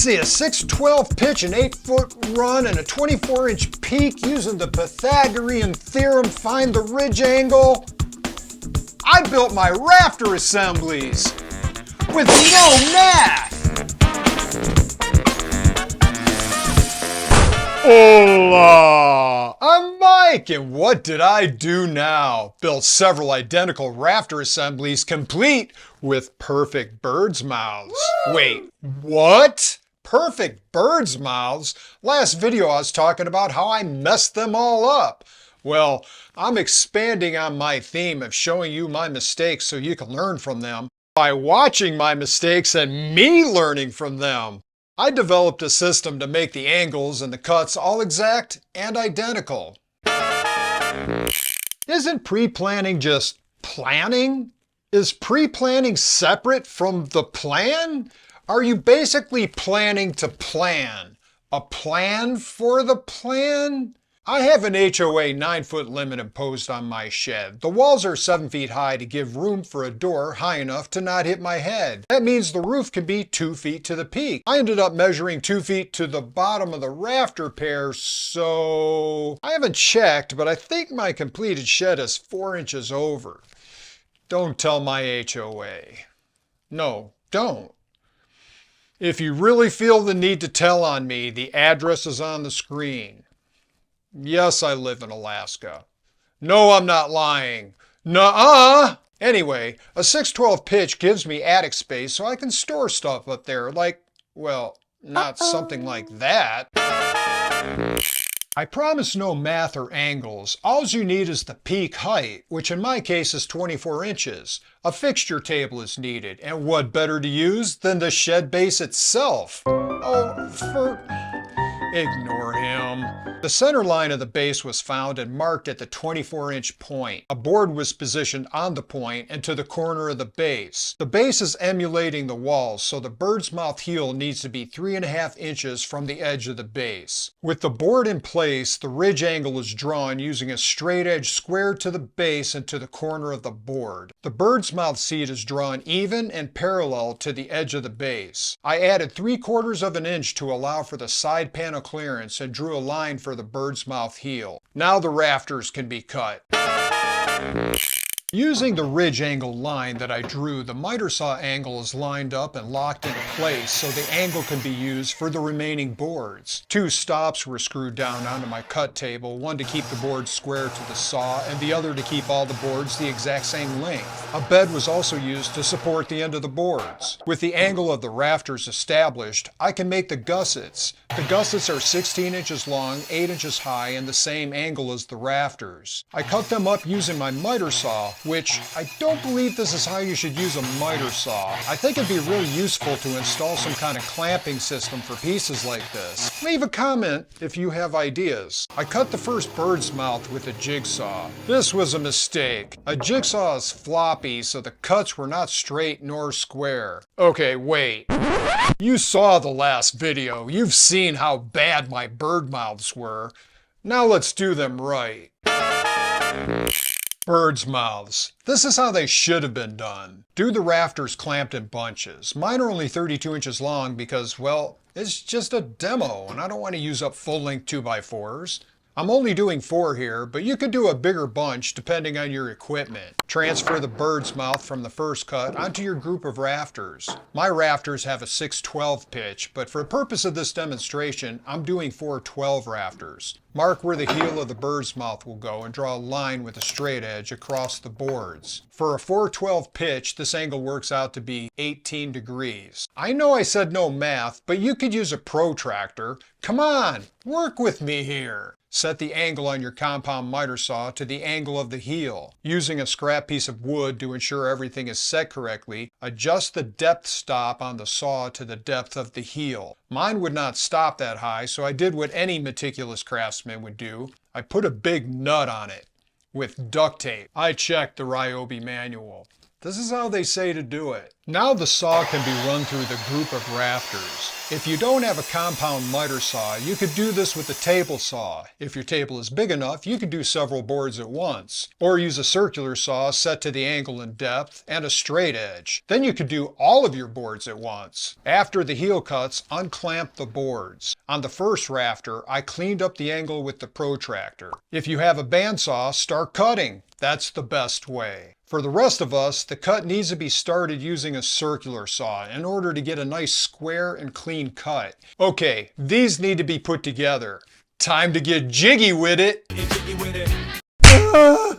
See, a 6/12 pitch, an 8-foot run, and a 24-inch peak using the Pythagorean theorem, find the ridge angle. I built my rafter assemblies with no math. Hola, I'm Mike, and what did I do now? Built several identical rafter assemblies complete with Perfect Birdsmouths. Wait, what? Perfect Birdsmouths? Last video I was talking about how I messed them all up. Well, I'm expanding on my theme of showing you my mistakes so you can learn from them by watching my mistakes and me learning from them. I developed a system to make the angles and the cuts all exact and identical. Isn't pre-planning just planning? Is pre-planning separate from the plan? Are you basically planning to plan? A plan for the plan? I have an HOA 9-foot limit imposed on my shed. The walls are 7 feet high to give room for a door high enough to not hit my head. That means the roof can be 2 feet to the peak. I ended up measuring 2 feet to the bottom of the rafter pair, so I haven't checked, but I think my completed shed is 4 inches over. Don't tell my HOA. No, don't. If you really feel the need to tell on me, the address is on the screen. Yes, I live in Alaska. No, I'm not lying. Nuh-uh! Anyway, a 6/12 pitch gives me attic space so I can store stuff up there, like, well, not something like that. I promise no math or angles. All you need is the peak height, which in my case is 24 inches. A fixture table is needed, and what better to use than the shed base itself? Ignore him. The center line of the base was found and marked at the 24-inch point. A board was positioned on the point and to the corner of the base. The base is emulating the walls, so the Birdsmouth heel needs to be 3.5 inches from the edge of the base. With the board in place, the ridge angle is drawn using a straight edge square to the base and to the corner of the board. The Birdsmouth seat is drawn even and parallel to the edge of the base. I added 3/4 of an inch to allow for the side panel clearance and drew a line for the Birdsmouth heel. Now the rafters can be cut. Using the ridge angle line that I drew, the miter saw angle is lined up and locked into place so the angle can be used for the remaining boards. 2 stops were screwed down onto my cut table, one to keep the board square to the saw and the other to keep all the boards the exact same length. A bed was also used to support the end of the boards. With the angle of the rafters established, I can make the gussets. The gussets are 16 inches long, 8 inches high, and the same angle as the rafters. I cut them up using my miter saw, which I don't believe this is how you should use a miter saw. I think it'd be really useful to install some kind of clamping system for pieces like this. Leave a comment if you have ideas. I cut the first Birdsmouth with a jigsaw. This was a mistake. A jigsaw is floppy, so the cuts were not straight nor square. Okay, wait. You saw the last video. You've seen how bad my Birdmouths were. Now let's do them right. Birdsmouths. This is how they should have been done. Do the rafters clamped in bunches. Mine are only 32 inches long because, well, it's just a demo and I don't want to use up full-length 2x4s. I'm only doing 4 here, but you could do a bigger bunch depending on your equipment. Transfer the Birdsmouth from the first cut onto your group of rafters. My rafters have a 6/12 pitch, but for the purpose of this demonstration, I'm doing 4/12 rafters. Mark where the heel of the Birdsmouth will go and draw a line with a straight edge across the boards. For a 4/12 pitch, this angle works out to be 18 degrees. I know I said no math, but you could use a protractor. Come on, work with me here. Set the angle on your compound miter saw to the angle of the heel. Using a scrap piece of wood to ensure everything is set correctly, adjust the depth stop on the saw to the depth of the heel. Mine would not stop that high, so I did what any meticulous craftsman would do. I put a big nut on it with duct tape. I checked the Ryobi manual. This is how they say to do it. Now the saw can be run through the group of rafters. If you don't have a compound miter saw, you could do this with a table saw. If your table is big enough, you could do several boards at once. Or use a circular saw set to the angle and depth and a straight edge. Then you could do all of your boards at once. After the heel cuts, unclamp the boards. On the first rafter, I cleaned up the angle with the protractor. If you have a bandsaw, start cutting. That's the best way. For the rest of us, the cut needs to be started using a circular saw in order to get a nice square and clean cut. Okay, these need to be put together. Time to get jiggy with it.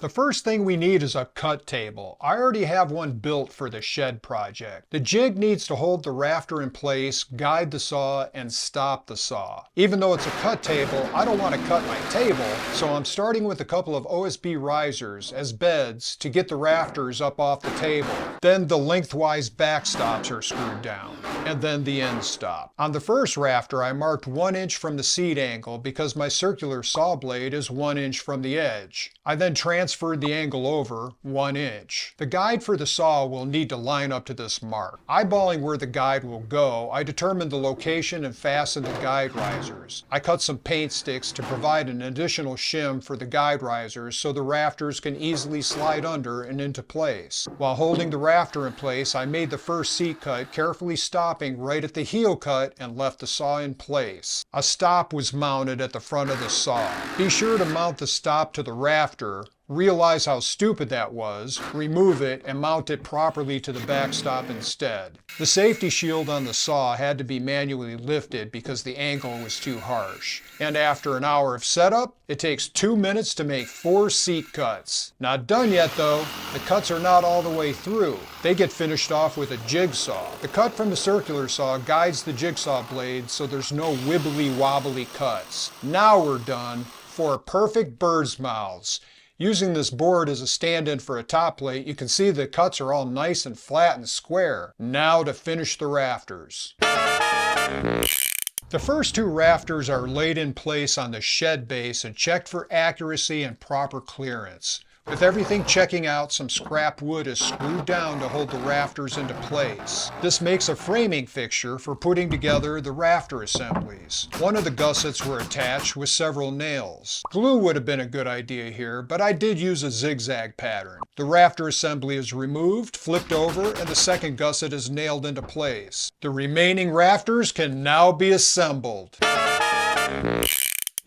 The first thing we need is a cut table. I already have one built for the shed project. The jig needs to hold the rafter in place, guide the saw, and stop the saw. Even though it's a cut table, I don't want to cut my table, so I'm starting with a couple of OSB risers as beds to get the rafters up off the table. Then the lengthwise backstops are screwed down, and then the end stop. On the first rafter, I marked 1 inch from the seat angle because my circular saw blade is 1 inch from the edge. I then transferred the angle over 1 inch. The guide for the saw will need to line up to this mark. Eyeballing where the guide will go, I determined the location and fastened the guide risers. I cut some paint sticks to provide an additional shim for the guide risers so the rafters can easily slide under and into place. While holding the rafter in place, I made the first seat cut, carefully stopping right at the heel cut and left the saw in place. A stop was mounted at the front of the saw. Be sure to mount the stop to the rafter. Realize how stupid that was, remove it, and mount it properly to the backstop instead. The safety shield on the saw had to be manually lifted because the angle was too harsh. And after an hour of setup, it takes 2 minutes to make 4 seat cuts. Not done yet though. The cuts are not all the way through. They get finished off with a jigsaw. The cut from the circular saw guides the jigsaw blade so there's no wibbly wobbly cuts. Now we're done for Perfect Birdsmouths. Using this board as a stand-in for a top plate, you can see the cuts are all nice and flat and square. Now to finish the rafters. The first 2 rafters are laid in place on the shed base and checked for accuracy and proper clearance. With everything checking out, some scrap wood is screwed down to hold the rafters into place. This makes a framing fixture for putting together the rafter assemblies. One of the gussets were attached with several nails. Glue would have been a good idea here, but I did use a zigzag pattern. The rafter assembly is removed, flipped over, and the second gusset is nailed into place. The remaining rafters can now be assembled.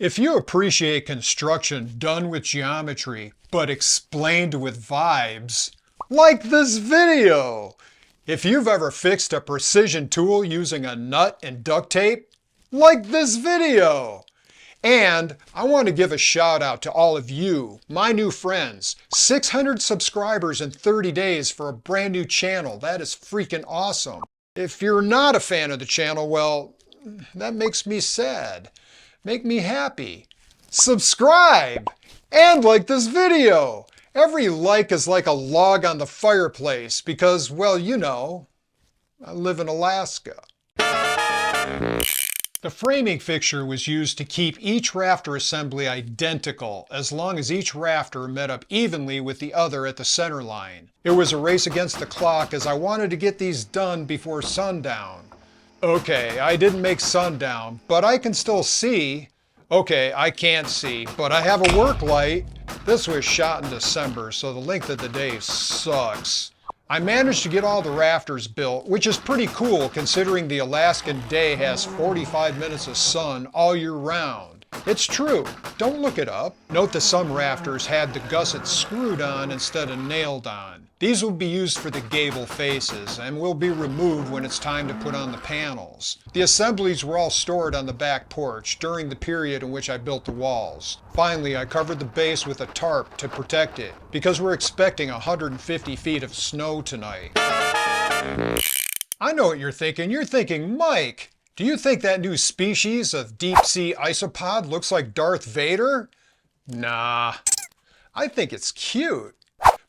If you appreciate construction done with geometry, but explained with vibes, like this video! If you've ever fixed a precision tool using a nut and duct tape, like this video! And I want to give a shout out to all of you, my new friends. 600 subscribers in 30 days for a brand new channel. That is freaking awesome. If you're not a fan of the channel, well, that makes me sad. Make me happy. Subscribe and like this video. Every like is like a log on the fireplace because, well, you know, I live in Alaska. The framing fixture was used to keep each rafter assembly identical as long as each rafter met up evenly with the other at the center line. It was a race against the clock as I wanted to get these done before sundown. Okay, I didn't make sundown, but I can still see. Okay, I can't see, but I have a work light. This was shot in December, so the length of the day sucks. I managed to get all the rafters built, which is pretty cool considering the Alaskan day has 45 minutes of sun all year round. It's true, don't look it up. Note that some rafters had the gussets screwed on instead of nailed on. These will be used for the gable faces and will be removed when it's time to put on the panels. The assemblies were all stored on the back porch during the period in which I built the walls. Finally, I covered the base with a tarp to protect it because we're expecting 150 feet of snow tonight. I know what you're thinking. You're thinking, Mike, do you think that new species of deep-sea isopod looks like Darth Vader? Nah, I think it's cute.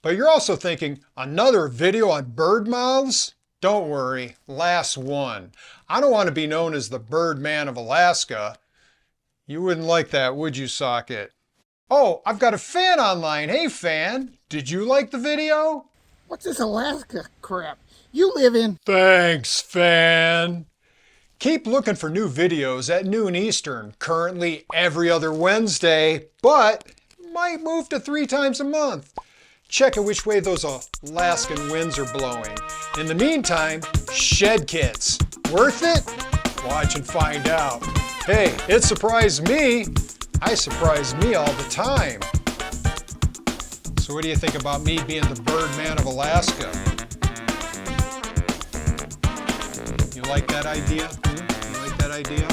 But you're also thinking, another video on bird mouths? Don't worry, last one. I don't want to be known as the Birdman of Alaska. You wouldn't like that, would you, Socket? Oh, I've got a fan online. Hey, fan, did you like the video? What's this Alaska crap? you live in. Thanks, fan. Keep looking for new videos at noon Eastern, currently every other Wednesday, but might move to 3 times a month. Check out which way those Alaskan winds are blowing. In the meantime, shed kits. Worth it? Watch and find out. Hey, it surprised me. I surprise me all the time. So what do you think about me being the Birdman of Alaska? You like that idea? You like that idea?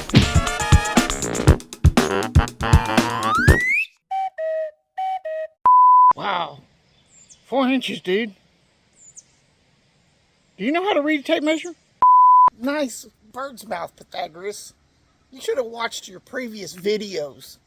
Wow. 4 inches, dude. Do you know how to read a tape measure? Nice bird's mouth, Pythagoras. You should have watched your previous videos.